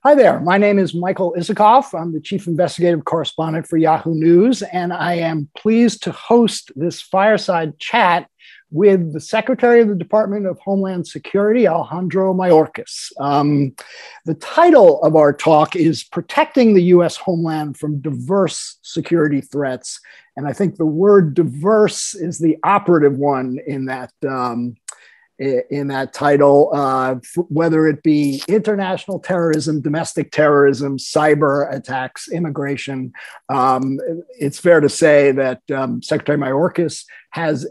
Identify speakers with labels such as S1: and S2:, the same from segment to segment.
S1: Hi there. My name is Michael Isikoff. I'm the Chief Investigative Correspondent for Yahoo News, and I am pleased to host this fireside chat with the Secretary of the Department of Homeland Security, Alejandro Mayorkas. The title of our talk is Protecting the U.S. Homeland from Diverse Security Threats. And I think the word diverse is the operative one in that title, whether it be international terrorism, domestic terrorism, cyber attacks, immigration. It's fair to say that Secretary Mayorkas has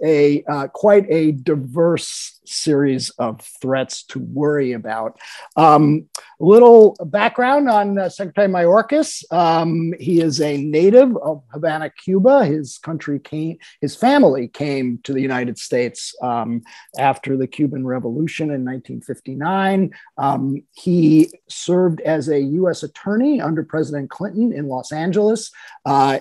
S1: quite a diverse series of threats to worry about. A little background on Secretary Mayorkas. He is a native of Havana, Cuba. His family came to the United States after the Cuban Revolution in 1959. He served as a U.S. attorney under President Clinton in Los Angeles.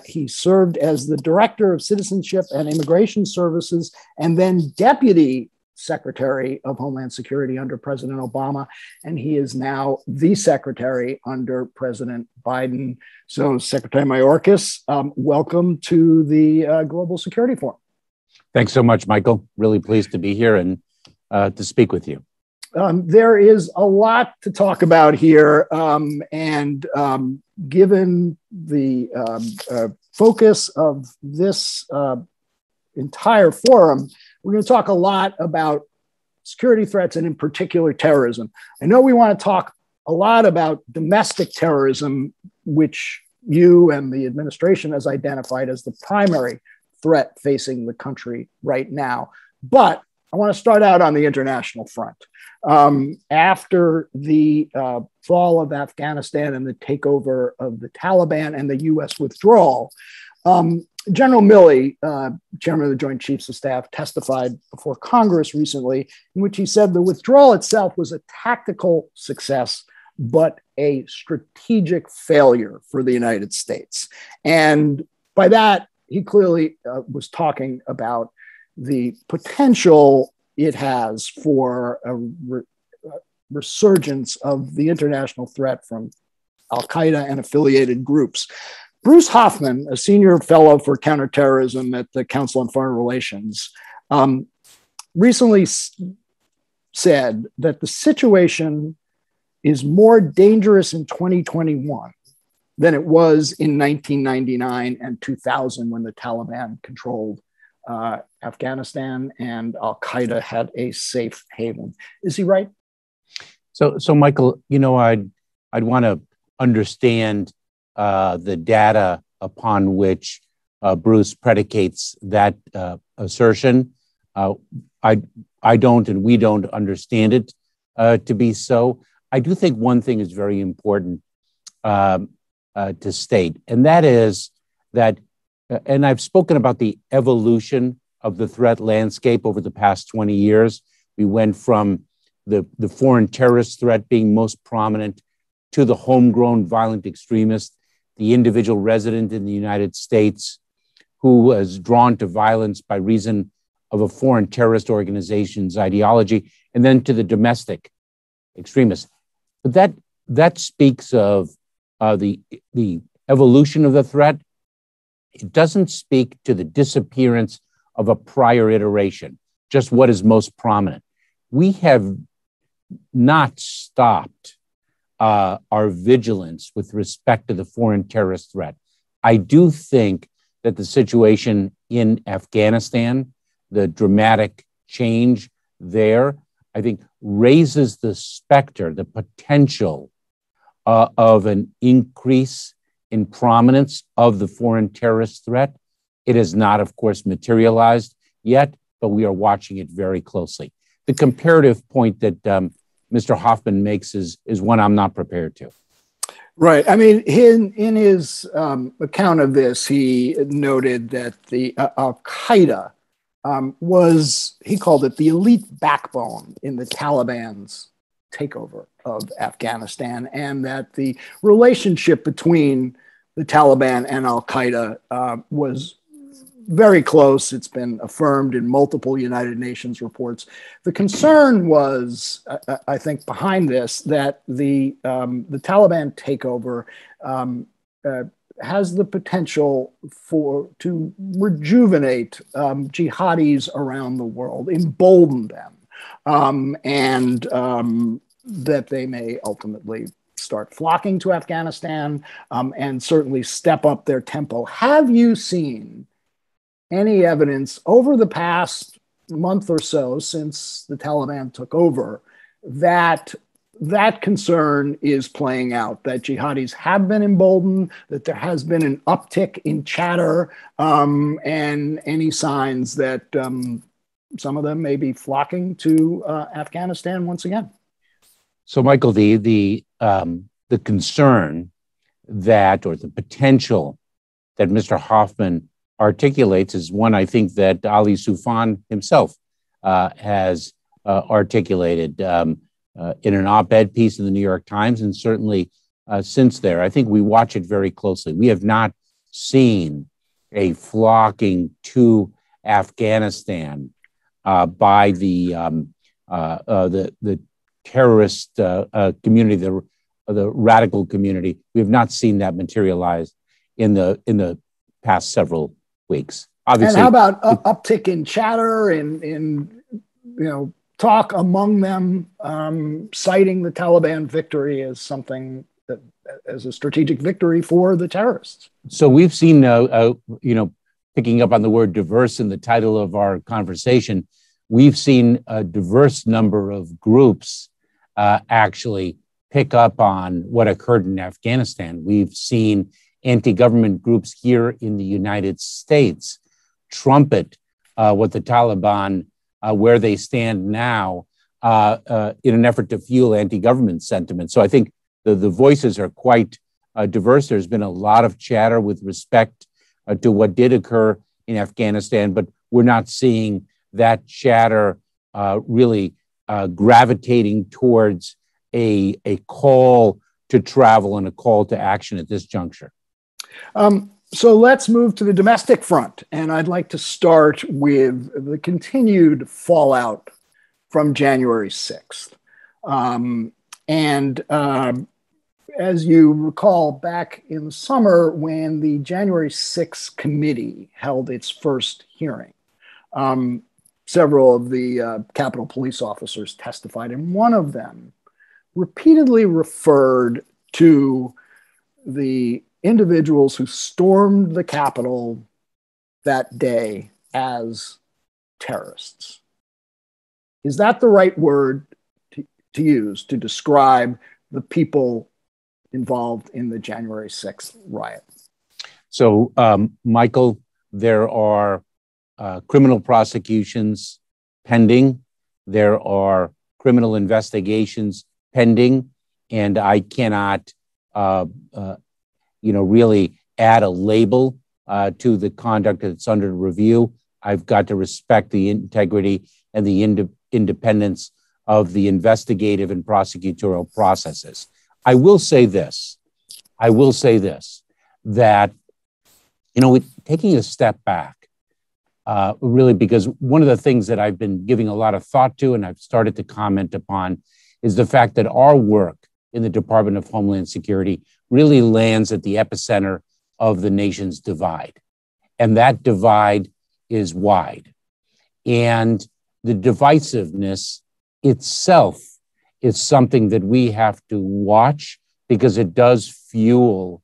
S1: He served as the Director of Citizenship and Immigration Services and then Deputy Secretary of Homeland Security under President Obama, and he is now the Secretary under President Biden. So, Secretary Mayorkas, welcome to the Global Security Forum.
S2: Thanks so much, Michael. Really pleased to be here and to speak with you.
S1: There is a lot to talk about here, and given the focus of this entire forum, we're going to talk a lot about security threats and in particular terrorism. I know we want to talk a lot about domestic terrorism, which you and the administration has identified as the primary threat facing the country right now. But I want to start out on the international front. After the fall of Afghanistan and the takeover of the Taliban and the US withdrawal, General Milley, chairman of the Joint Chiefs of Staff, testified before Congress recently, in which he said the withdrawal itself was a tactical success, but a strategic failure for the United States. And by that, he clearly was talking about the potential it has for a resurgence of the international threat from Al-Qaeda and affiliated groups. Bruce Hoffman, a senior fellow for counterterrorism at the Council on Foreign Relations, recently said that the situation is more dangerous in 2021 than it was in 1999 and 2000 when the Taliban controlled Afghanistan and Al-Qaeda had a safe haven. Is he right?
S2: So Michael, I'd want to understand the data upon which Bruce predicates that assertion. I don't, and we don't understand it to be so. I do think one thing is very important to state, and that is that, and I've spoken about the evolution of the threat landscape over the past 20 years. We went from the foreign terrorist threat being most prominent to the homegrown violent extremist, the individual resident in the United States who was drawn to violence by reason of a foreign terrorist organization's ideology, and then to the domestic extremists. But that speaks of the evolution of the threat. It doesn't speak to the disappearance of a prior iteration, just what is most prominent. We have not stopped our vigilance with respect to the foreign terrorist threat. I do think that the situation in Afghanistan, the dramatic change there, I think raises the specter, the potential of an increase in prominence of the foreign terrorist threat. It has not, of course, materialized yet, but we are watching it very closely. The comparative point that Mr. Hoffman makes is one I'm not prepared to.
S1: Right. I mean, in his account of this, he noted that the Al-Qaeda was, he called it the elite backbone in the Taliban's takeover of Afghanistan, and that the relationship between the Taliban and Al-Qaeda was very close. It's been affirmed in multiple United Nations reports. The concern was, I think, behind this, that the Taliban takeover has the potential to rejuvenate jihadis around the world, embolden them, and that they may ultimately start flocking to Afghanistan and certainly step up their tempo. Have you seen any evidence over the past month or so since the Taliban took over that that concern is playing out, that jihadis have been emboldened, that there has been an uptick in chatter, and any signs that some of them may be flocking to Afghanistan once again?
S2: So, Michael, the concern that, or the potential that Mr. Hoffman articulates is one I think that Ali Soufan himself has articulated in an op-ed piece in the New York Times, and certainly since there. I think we watch it very closely. We have not seen a flocking to Afghanistan by the terrorist community, the radical community. We have not seen that materialize in the past several weeks. Obviously, and
S1: how about uptick in chatter and talk among them, citing the Taliban victory as something that as a strategic victory for the terrorists?
S2: So we've seen, picking up on the word diverse in the title of our conversation, we've seen a diverse number of groups actually pick up on what occurred in Afghanistan. We've seen anti-government groups here in the United States trumpet what the Taliban, where they stand now, in an effort to fuel anti-government sentiment. So I think the voices are quite diverse. There's been a lot of chatter with respect to what did occur in Afghanistan, but we're not seeing that chatter really gravitating towards a call to travel and a call to action at this juncture.
S1: So let's move to the domestic front. And I'd like to start with the continued fallout from January 6th. As you recall, back in the summer when the January 6th committee held its first hearing, several of the Capitol police officers testified, and one of them repeatedly referred to the individuals who stormed the Capitol that day as terrorists. Is that the right word to use to describe the people involved in the January 6th riot?
S2: So, Michael, there are criminal prosecutions pending. There are criminal investigations pending, and I cannot really add a label to the conduct that's under review. I've got to respect the integrity and the independence of the investigative and prosecutorial processes. I will say this, that, taking a step back, really, because one of the things that I've been giving a lot of thought to and I've started to comment upon is the fact that our work in the Department of Homeland Security really lands at the epicenter of the nation's divide. And that divide is wide. And the divisiveness itself is something that we have to watch because it does fuel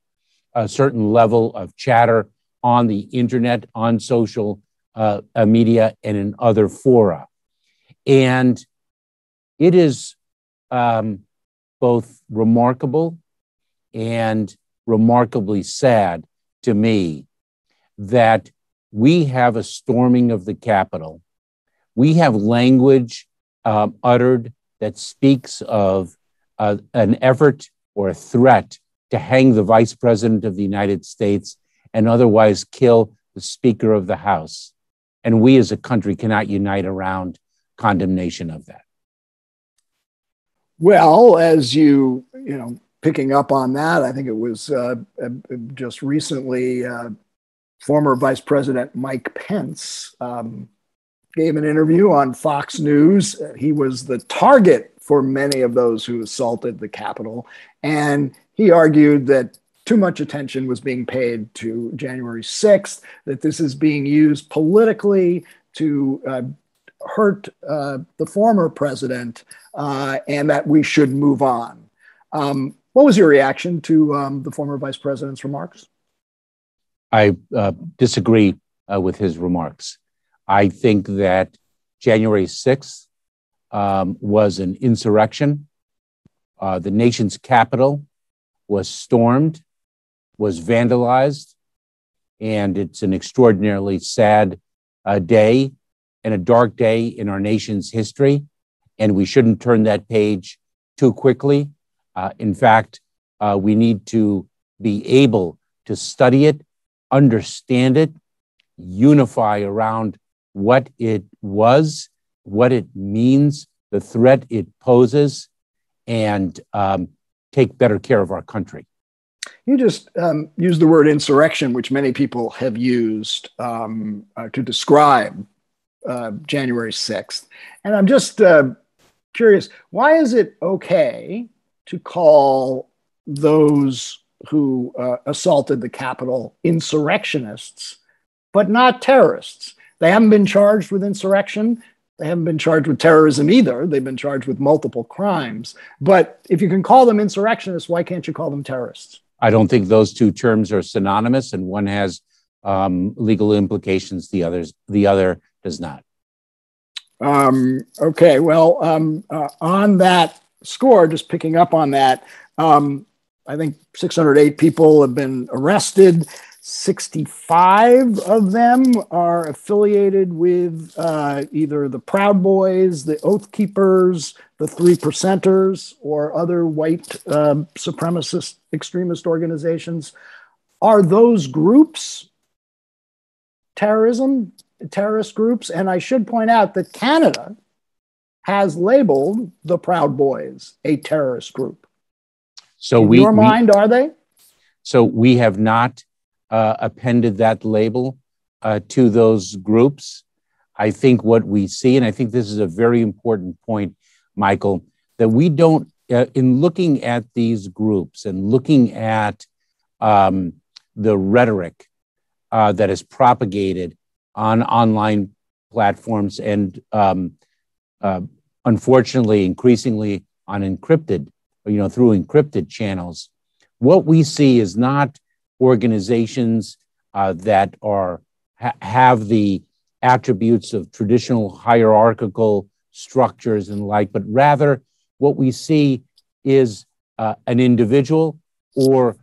S2: a certain level of chatter on the internet, on social media, and in other fora. And it is both remarkable and remarkably sad to me that we have a storming of the Capitol. We have language uttered that speaks of an effort or a threat to hang the Vice President of the United States and otherwise kill the Speaker of the House. And we as a country cannot unite around condemnation of that.
S1: Well, as picking up on that, I think it was just recently former Vice President Mike Pence gave an interview on Fox News. He was the target for many of those who assaulted the Capitol. And he argued that too much attention was being paid to January 6th, that this is being used politically to hurt the former president, and that we should move on. What was your reaction to the former vice president's remarks?
S2: I disagree with his remarks. I think that January 6th was an insurrection. The nation's capital was stormed, was vandalized, and it's an extraordinarily sad day and a dark day in our nation's history, and we shouldn't turn that page too quickly. In fact, we need to be able to study it, understand it, unify around what it was, what it means, the threat it poses, and take better care of our country.
S1: You just used the word insurrection, which many people have used to describe January 6th. And I'm just curious, why is it okay to call those who assaulted the Capitol insurrectionists, but not terrorists? They haven't been charged with insurrection. They haven't been charged with terrorism either. They've been charged with multiple crimes. But if you can call them insurrectionists, why can't you call them terrorists?
S2: I don't think those two terms are synonymous, and one has legal implications. The other does not.
S1: Okay, well, on that score, just picking up on that, I think 608 people have been arrested. 65 of them are affiliated with either the Proud Boys, the Oath Keepers, the Three Percenters, or other white supremacist extremist organizations. Are those groups terrorist groups? And I should point out that Canada has labeled the Proud Boys a terrorist group.
S2: So
S1: in your mind, are they?
S2: So we have not appended that label to those groups. I think what we see, and I think this is a very important point, Michael, that we don't, in looking at these groups and looking at the rhetoric that is propagated on online platforms and unfortunately, increasingly on encrypted, through encrypted channels, what we see is not organizations that have the attributes of traditional hierarchical structures and like, but rather what we see is an individual or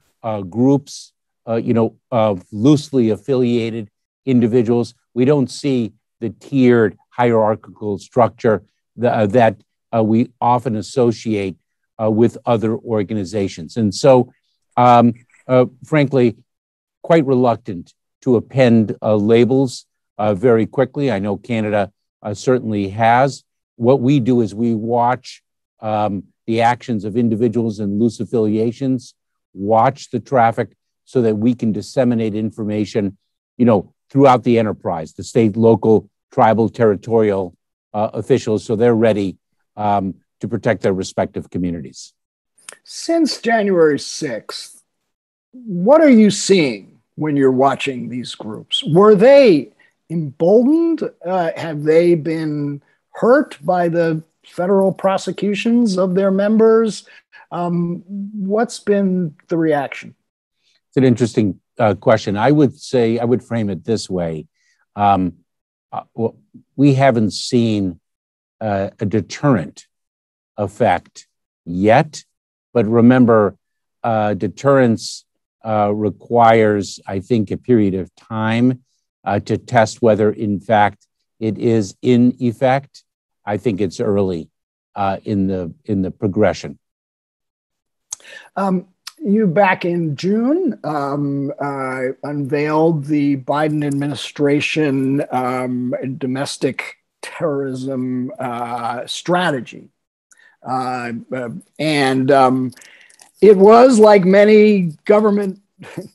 S2: groups, of loosely affiliated individuals. We don't see the tiered hierarchical structure that we often associate with other organizations. And so, frankly, quite reluctant to append labels very quickly. I know Canada certainly has. What we do is we watch the actions of individuals and loose affiliations, watch the traffic so that we can disseminate information, throughout the enterprise, the state, local, tribal, territorial officials, so they're ready to protect their respective communities. Since
S1: January 6th, what are you seeing when you're watching these groups? Were they emboldened? Have they been hurt by the federal prosecutions of their members? What's been the reaction?
S2: It's an interesting question. I would frame it this way. We haven't seen a deterrent effect yet, but remember, deterrence requires, I think, a period of time to test whether, in fact, it is in effect. I think it's early in the progression.
S1: You, back in June, unveiled the Biden administration domestic terrorism strategy. And it was, like many government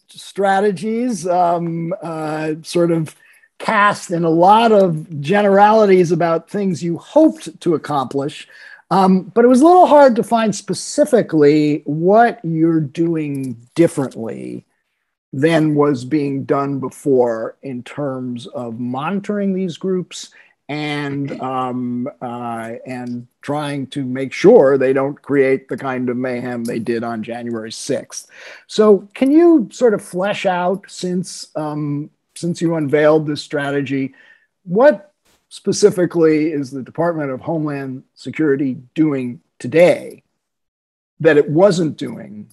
S1: strategies, sort of cast in a lot of generalities about things you hoped to accomplish. But it was a little hard to find specifically what you're doing differently than was being done before in terms of monitoring these groups and trying to make sure they don't create the kind of mayhem they did on January 6th. So can you sort of flesh out, since you unveiled this strategy, what specifically is the Department of Homeland Security doing today that it wasn't doing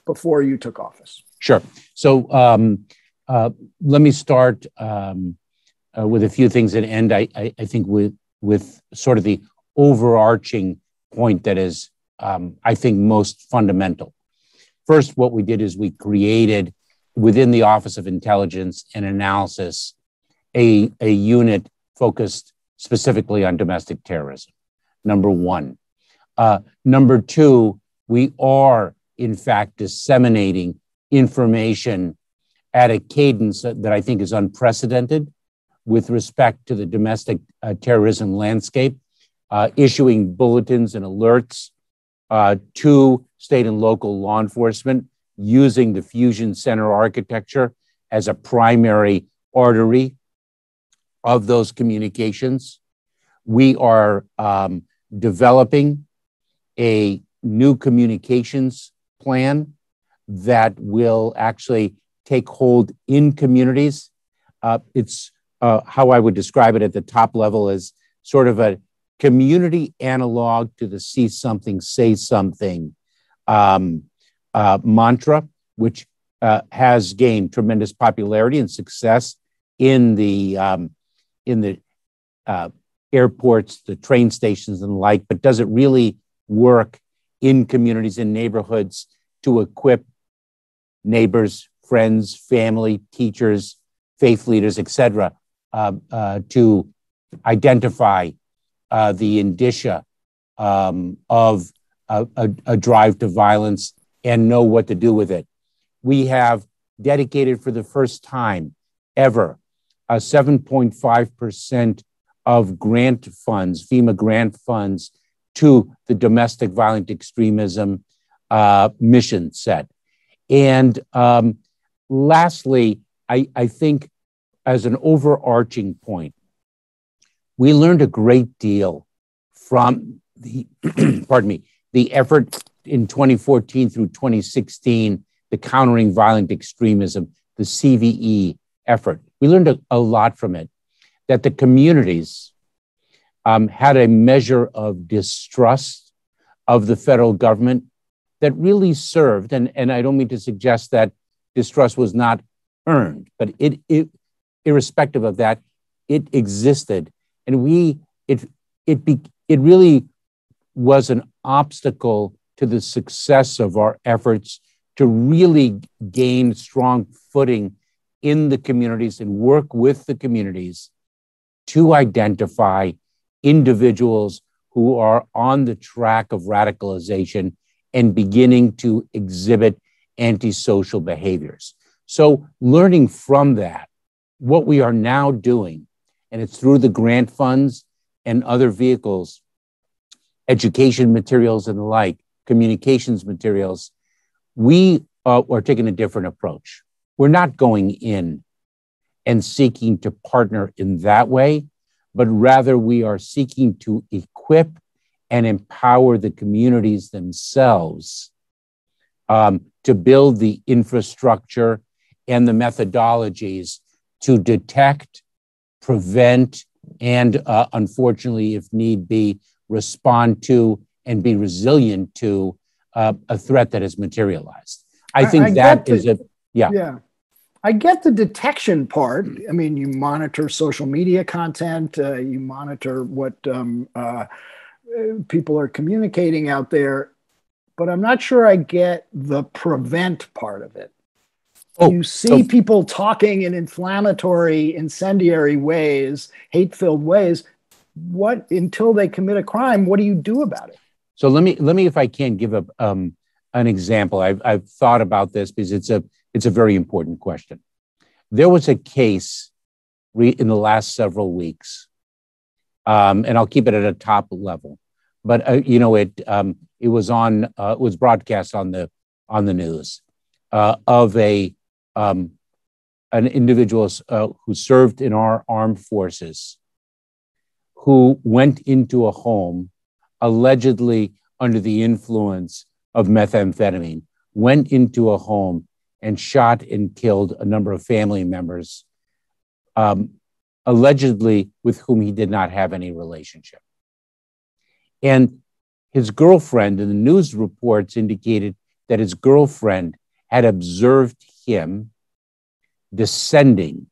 S1: before you took office?
S2: Sure. So let me start with a few things and end, I think, with sort of the overarching point that is, I think, most fundamental. First, what we did is we created within the Office of Intelligence and Analysis a unit focused specifically on domestic terrorism, number one. Number two, we are, in fact, disseminating information at a cadence that I think is unprecedented with respect to the domestic terrorism landscape, issuing bulletins and alerts to state and local law enforcement, using the fusion center architecture as a primary artery of those communications. We are developing a new communications plan that will actually take hold in communities. It's how I would describe it at the top level as sort of a community analog to the see something, say something mantra, which has gained tremendous popularity and success in the airports, the train stations and the like, but does it really work in communities and neighborhoods to equip neighbors, friends, family, teachers, faith leaders, et cetera, to identify the indicia of a drive to violence and know what to do with it. We have dedicated for the first time ever 7.5% of grant funds, FEMA grant funds, to the domestic violent extremism mission set. And lastly, I think as an overarching point, we learned a great deal from the, pardon me, the effort in 2014 through 2016, the Countering Violent Extremism, the CVE effort. We learned a lot from it, that the communities had a measure of distrust of the federal government that really served, and I don't mean to suggest that distrust was not earned, but it irrespective of that, it existed, and it really was an obstacle to the success of our efforts to really gain strong footing in the communities and work with the communities to identify individuals who are on the track of radicalization and beginning to exhibit antisocial behaviors. So learning from that, what we are now doing, and it's through the grant funds and other vehicles, education materials and the like, communications materials, we are taking a different approach. We're not going in and seeking to partner in that way, but rather we are seeking to equip and empower the communities themselves to build the infrastructure and the methodologies to detect, prevent, and unfortunately, if need be, respond to and be resilient to a threat that has materialized. I think that is a, yeah.
S1: Yeah. I get the detection part. I mean, you monitor social media content, you monitor what people are communicating out there, but I'm not sure I get the prevent part of it. You see people talking in inflammatory, incendiary ways, hate-filled ways. What, until they commit a crime, what do you do about it?
S2: So let me, if I can, give an example. I've thought about this because it's a very important question. There was a case in the last several weeks, and I'll keep it at a top level, but it was broadcast on the news of an individual who served in our armed forces, who went into a home allegedly under the influence of methamphetamine, went into a home and shot and killed a number of family members, allegedly with whom he did not have any relationship. And his girlfriend, and the news reports indicated that his girlfriend had observed him descending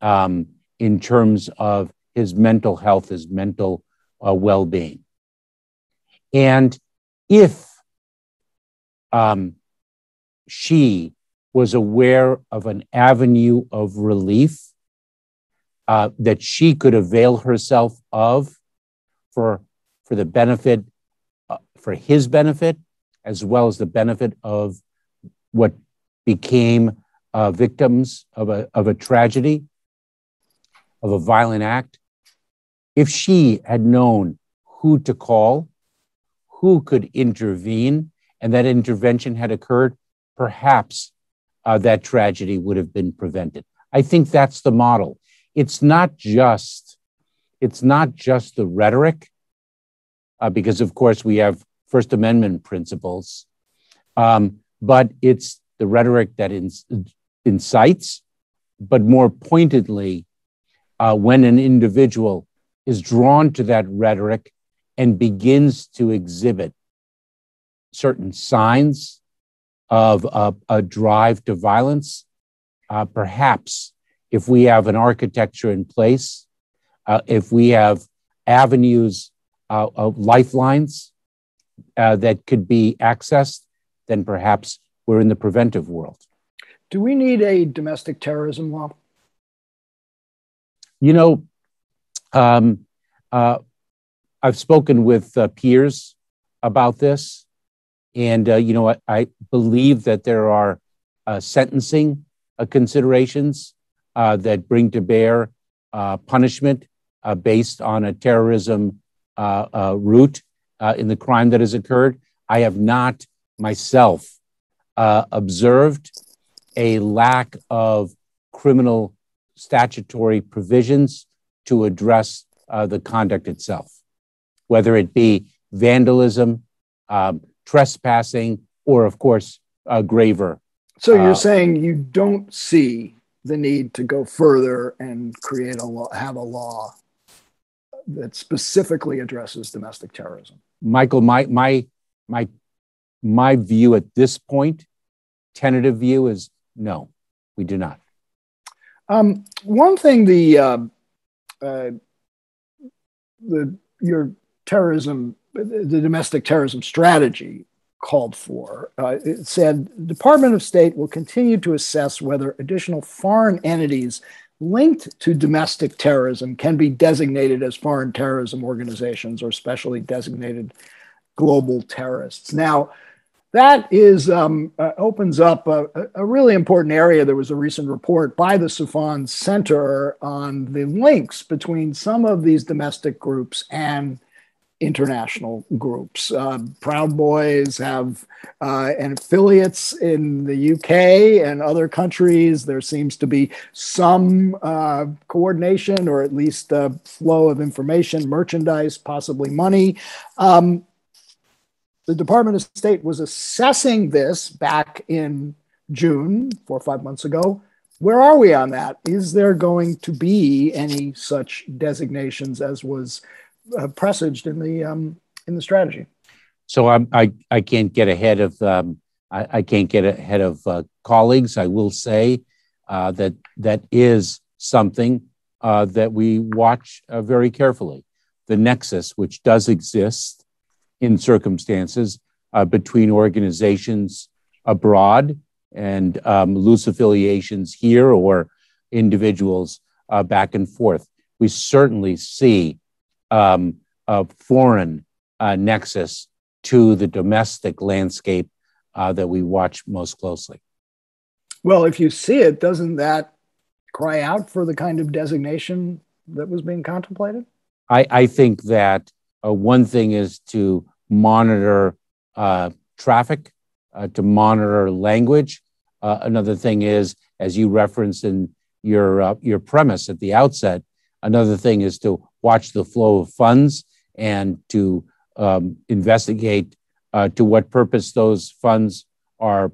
S2: in terms of his mental health, his mental well-being. And if she was aware of an avenue of relief that she could avail herself of for the benefit, for his benefit, as well as the benefit of what became victims of a tragedy, of a violent act, if she had known who to call, who could intervene, and that intervention had occurred, perhaps that tragedy would have been prevented. I think that's the model. It's not just the rhetoric, because of course we have First Amendment principles, but it's the rhetoric that incites, but more pointedly, when an individual is drawn to that rhetoric and begins to exhibit certain signs of a drive to violence, perhaps if we have an architecture in place, if we have avenues of lifelines that could be accessed, then perhaps we're in the preventive world.
S1: Do we need a domestic terrorism law?
S2: I've spoken with peers about this, and I believe that there are sentencing considerations that bring to bear punishment based on a terrorism route in the crime that has occurred. I have not myself observed a lack of criminal statutory provisions to address the conduct itself, whether it be vandalism, trespassing, or of course, graver.
S1: So you're saying you don't see the need to go further and create a law, have a law that specifically addresses domestic terrorism? Michael,
S2: my view at this point, tentative view, is no, we do not.
S1: One thing your terrorism, the domestic terrorism strategy called for, it said, the Department of State will continue to assess whether additional foreign entities linked to domestic terrorism can be designated as foreign terrorism organizations or specially designated global terrorists. Now, that is opens up a really important area. There was a recent report by the Sufan Center on the links between some of these domestic groups and international groups. Proud Boys have and affiliates in the UK and other countries. There seems to be some coordination, or at least a flow of information, merchandise, possibly money. The Department of State was assessing this back in June, 4 or 5 months ago. Where are we on that? Is there going to be any such designations as was presaged in the strategy?
S2: So I can't get ahead of colleagues. I will say that is something that we watch very carefully. The nexus, which does exist in circumstances between organizations abroad and loose affiliations here, or individuals back and forth. We certainly see a foreign nexus to the domestic landscape that we watch most closely.
S1: Well, if you see it, doesn't that cry out for the kind of designation that was being contemplated?
S2: I think that one thing is to monitor traffic, to monitor language. Another thing is, as you referenced in your premise at the outset, another thing is to watch the flow of funds and to investigate to what purpose those funds are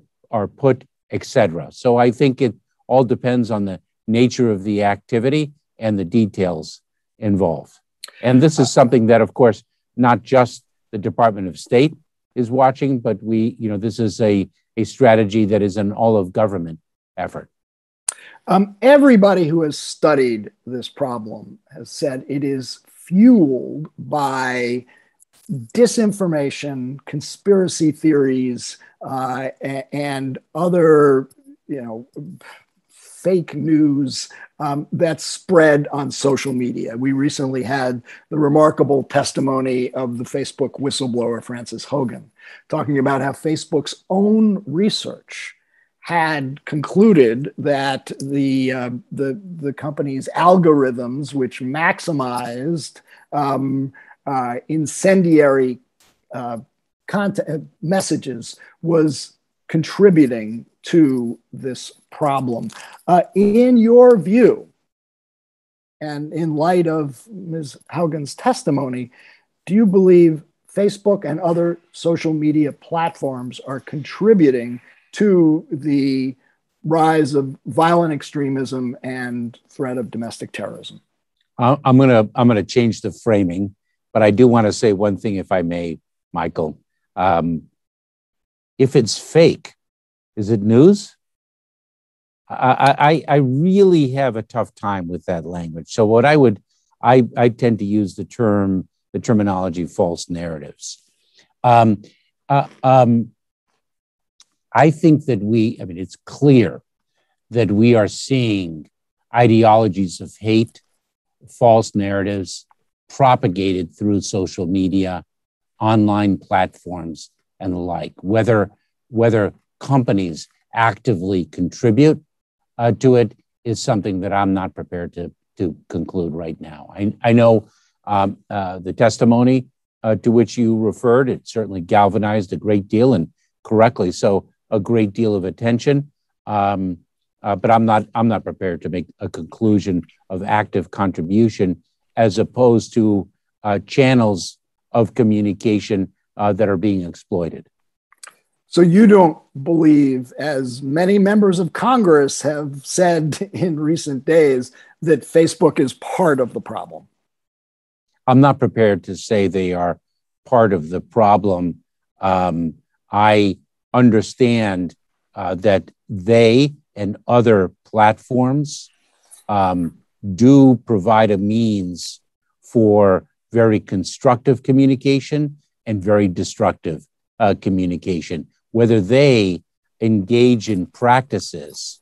S2: put, etc. So I think it all depends on the nature of the activity and the details involved. And this is something that, of course, not just the Department of State is watching, but this is a strategy that is an all of government effort.
S1: Everybody who has studied this problem has said it is fueled by disinformation, conspiracy theories, and other, fake news that's spread on social media. We recently had the remarkable testimony of the Facebook whistleblower, Frances Hogan, talking about how Facebook's own research had concluded that the company's algorithms, which maximized incendiary content messages, was contributing to this problem. In your view, and in light of Ms. Haugen's testimony, do you believe Facebook and other social media platforms are contributing to the rise of violent extremism and threat of domestic terrorism?
S2: I'm gonna change the framing, but I do want to say one thing, if I may, Michael. If it's fake, is it news? I really have a tough time with that language. So what I tend to use the terminology false narratives. I think that it's clear that we are seeing ideologies of hate, false narratives propagated through social media, online platforms, and the like. Whether companies actively contribute to it is something that I'm not prepared to conclude right now. I know the testimony to which you referred, it certainly galvanized a great deal, and correctly so, a great deal of attention. But I'm not prepared to make a conclusion of active contribution as opposed to channels of communication that are being exploited.
S1: So you don't believe, as many members of Congress have said in recent days, that Facebook is part of the problem?
S2: I'm not prepared to say they are part of the problem. I understand that they and other platforms do provide a means for very constructive communication and very destructive communication. Whether they engage in practices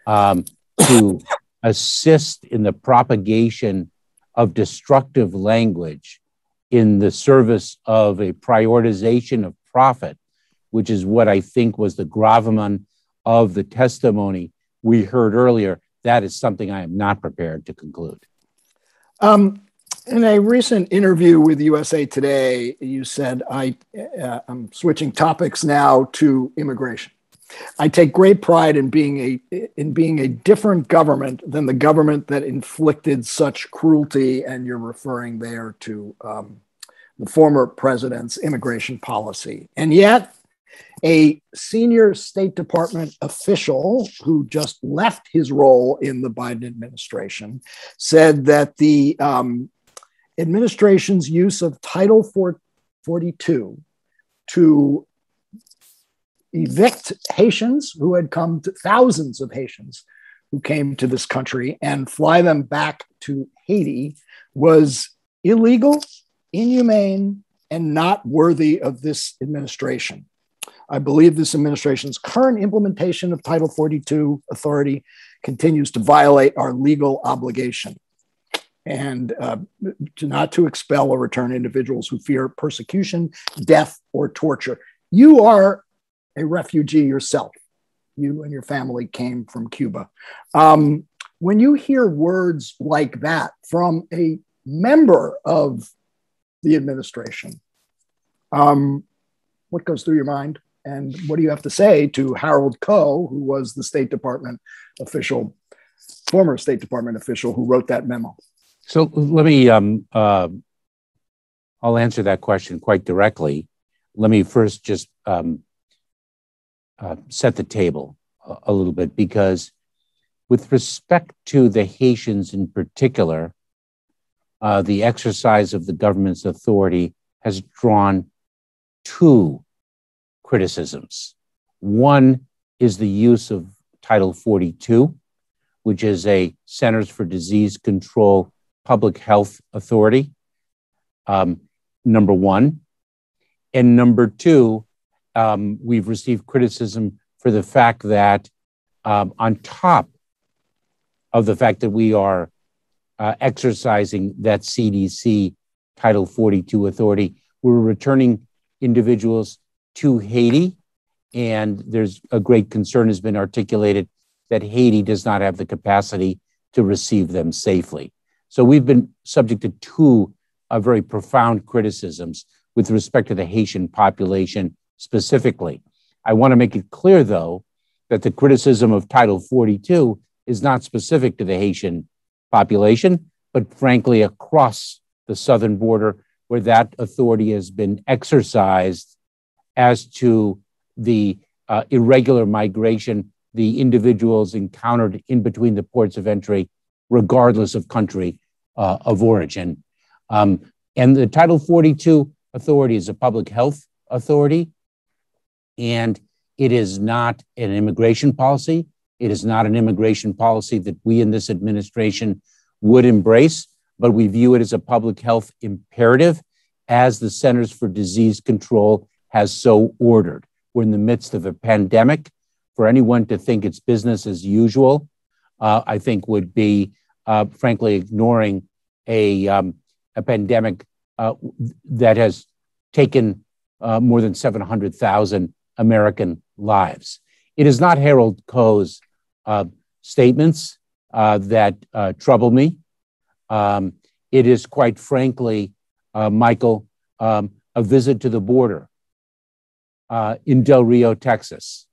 S2: to assist in the propagation of destructive language in the service of a prioritization of profit, which is what I think was the gravamen of the testimony we heard earlier, that is something I am not prepared to conclude.
S1: In a recent interview with USA Today, you said, I'm switching topics now to immigration. I take great pride in being a different government than the government that inflicted such cruelty, and you're referring there to the former president's immigration policy. And yet, a senior State Department official who just left his role in the Biden administration said that the administration's use of Title 42 to evict Haitians who had come to, thousands of Haitians who came to this country, and fly them back to Haiti was illegal, inhumane, and not worthy of this administration. I believe this administration's current implementation of Title 42 authority continues to violate our legal obligation. and not to expel or return individuals who fear persecution, death, or torture. You are a refugee yourself. You and your family came from Cuba. When you hear words like that from a member of the administration, what goes through your mind? And what do you have to say to Harold Koh, who was the State Department official, former State Department official who wrote that memo?
S2: So let me, I'll answer that question quite directly. Let me first just set the table a little bit, because with respect to the Haitians in particular, the exercise of the government's authority has drawn two criticisms. One is the use of Title 42, which is a Centers for Disease Control public health authority, number one. And number two, we've received criticism for the fact that on top of the fact that we are exercising that CDC Title 42 authority, we're returning individuals to Haiti, and there's a great concern has been articulated that Haiti does not have the capacity to receive them safely. So we've been subject to two very profound criticisms with respect to the Haitian population specifically. I want to make it clear, though, that the criticism of Title 42 is not specific to the Haitian population, but frankly across the southern border, where that authority has been exercised as to the irregular migration the individuals encountered in between the ports of entry, regardless of country of origin. And the Title 42 authority is a public health authority, and it is not an immigration policy. It is not an immigration policy that we in this administration would embrace, but we view it as a public health imperative, as the Centers for Disease Control has so ordered. We're in the midst of a pandemic. For anyone to think it's business as usual, I think would be, frankly, ignoring a pandemic that has taken more than 700,000 American lives. It is not Harold Koh's statements that trouble me. It is, quite frankly, Michael, a visit to the border in Del Rio, Texas,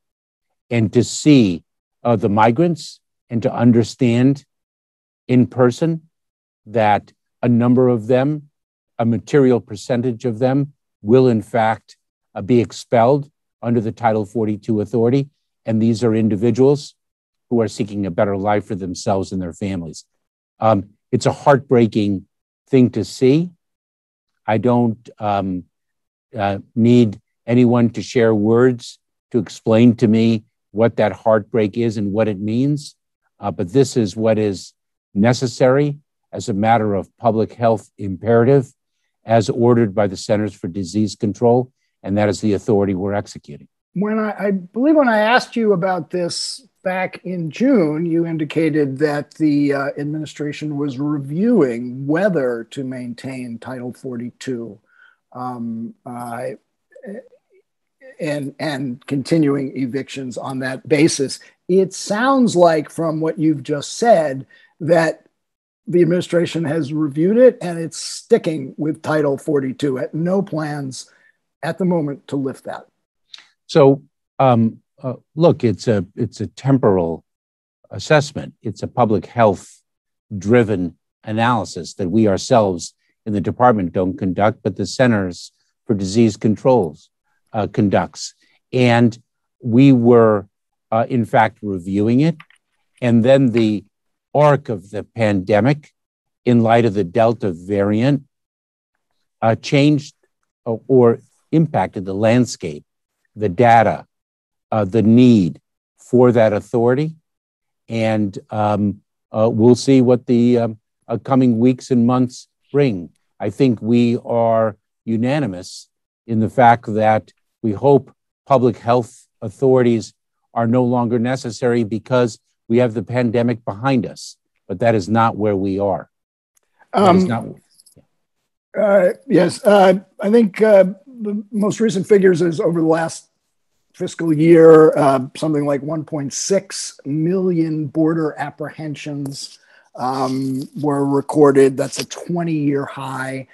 S2: and to see the migrants and to understand in person that a number of them, a material percentage of them, will in fact be expelled under the Title 42 authority. And these are individuals who are seeking a better life for themselves and their families. It's a heartbreaking thing to see. I don't need anyone to share words to explain to me what that heartbreak is and what it means. But this is what is necessary as a matter of public health imperative, as ordered by the Centers for Disease Control, and that is the authority we're executing.
S1: When I believe when I asked you about this back in June, you indicated that the administration was reviewing whether to maintain Title 42 and continuing evictions on that basis. It sounds like, from what you've just said, that the administration has reviewed it and it's sticking with Title 42. At no plans at the moment to lift that.
S2: So, look, it's a temporal assessment. It's a public health driven analysis that we ourselves in the department don't conduct, but the Centers for Disease Controls conducts. And we were, in fact, reviewing it. And then the arc of the pandemic, in light of the Delta variant, changed or impacted the landscape, the data, the need for that authority. And we'll see what the coming weeks and months bring. I think we are unanimous in the fact that we hope public health authorities are no longer necessary because we have the pandemic behind us, but that is not where we are. That is not.
S1: Yes, I think the most recent figures is over the last fiscal year, something like 1.6 million border apprehensions were recorded. That's a 20-year high.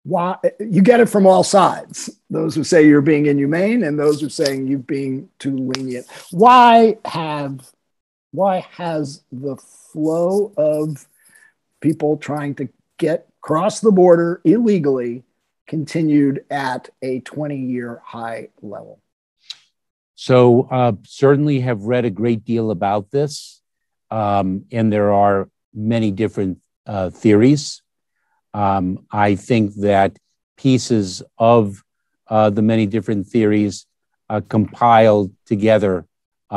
S1: Why? You get it from all sides. Those who say you're being inhumane and those who are saying you're being too lenient. Why has the flow of people trying to get across the border illegally continued at a 20-year high level?
S2: So certainly have read a great deal about this, and there are many different theories. I think that pieces of the many different theories compiled together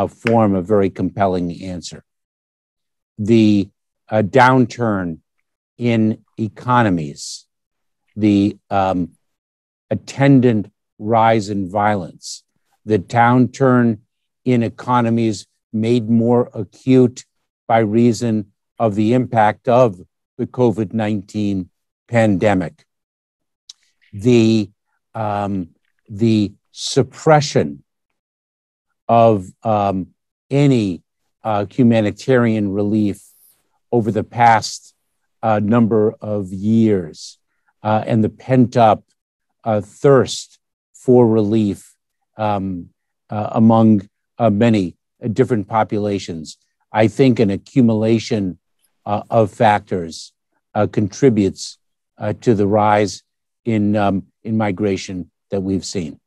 S2: form a very compelling answer. The downturn in economies, the attendant rise in violence, the downturn in economies made more acute by reason of the impact of the COVID-19 pandemic, the suppression of any humanitarian relief over the past number of years, and the pent-up thirst for relief among many different populations. I think an accumulation of factors contributes to the rise in migration that we've seen.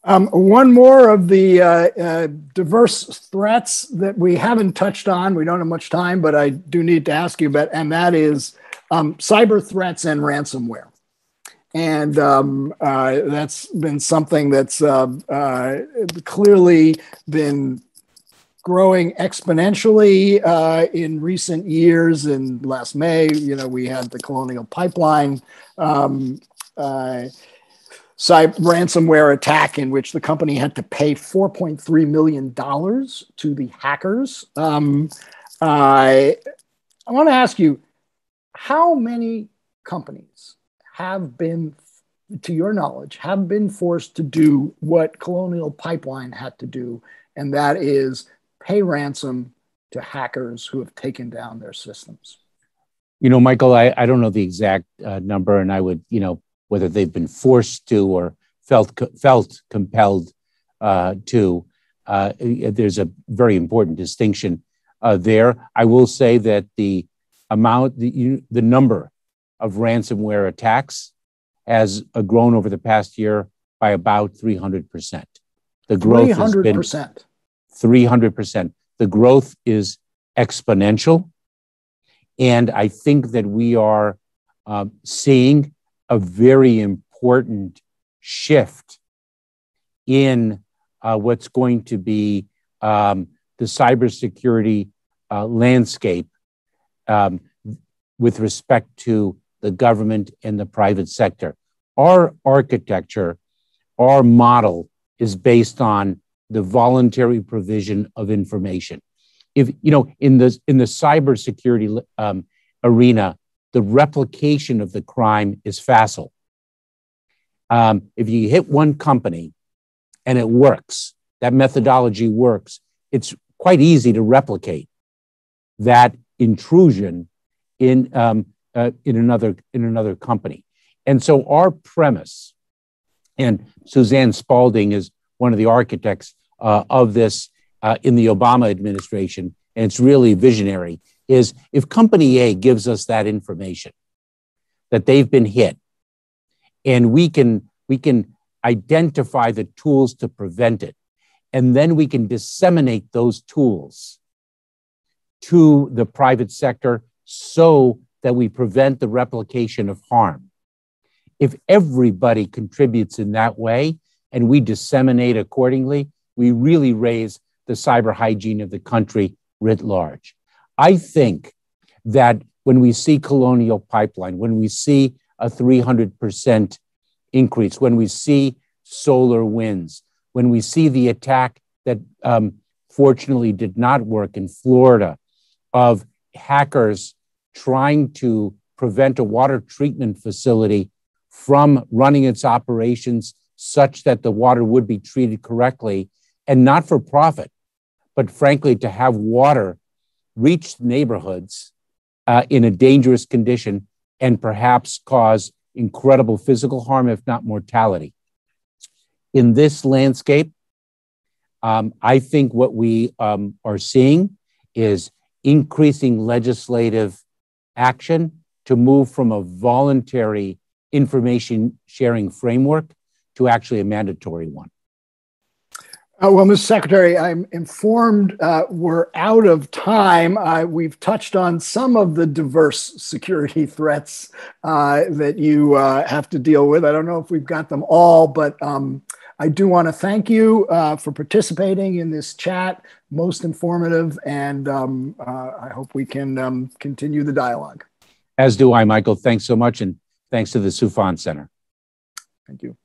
S1: One more of the diverse threats that we haven't touched on, we don't have much time, but I do need to ask you about, and that is cyber threats and ransomware. And that's been something that's clearly been growing exponentially in recent years. In last May, we had the Colonial Pipeline ransomware attack in which the company had to pay $4.3 million to the hackers. I want to ask you, how many companies have been, to your knowledge, have been forced to do what Colonial Pipeline had to do, and that is pay ransom to hackers who have taken down their systems?
S2: Michael, I don't know the exact number, and I would, whether they've been forced to or felt compelled to. There's a very important distinction there. I will say that the number of ransomware attacks has grown over the past year by about 300%. The growth 300%. 300%. The growth is exponential, and I think that we are seeing a very important shift in what's going to be the cybersecurity landscape with respect to the government and the private sector. Our architecture, our model is based on the voluntary provision of information. If in the cybersecurity arena, the replication of the crime is facile. If you hit one company and it works, that methodology works, it's quite easy to replicate that intrusion in another company. And so our premise, and Suzanne Spalding is one of the architects of this in the Obama administration, and it's really visionary, is if company A gives us that information that they've been hit, and we can identify the tools to prevent it, and then we can disseminate those tools to the private sector so that we prevent the replication of harm. If everybody contributes in that way and we disseminate accordingly, we really raise the cyber hygiene of the country writ large. I think that when we see Colonial Pipeline, when we see a 300% increase, when we see solar winds, when we see the attack that fortunately did not work in Florida of hackers trying to prevent a water treatment facility from running its operations such that the water would be treated correctly, and not for profit, but frankly, to have water reach neighborhoods in a dangerous condition and perhaps cause incredible physical harm, if not mortality. In this landscape, I think what we are seeing is increasing legislative action to move from a voluntary information sharing framework to actually a mandatory one.
S1: Well, Mr. Secretary, I'm informed we're out of time. We've touched on some of the diverse security threats that you have to deal with. I don't know if we've got them all, but I do want to thank you for participating in this chat. Most informative, and I hope we can continue the dialogue.
S2: As do I, Michael. Thanks so much, and thanks to the Soufan Center.
S1: Thank you.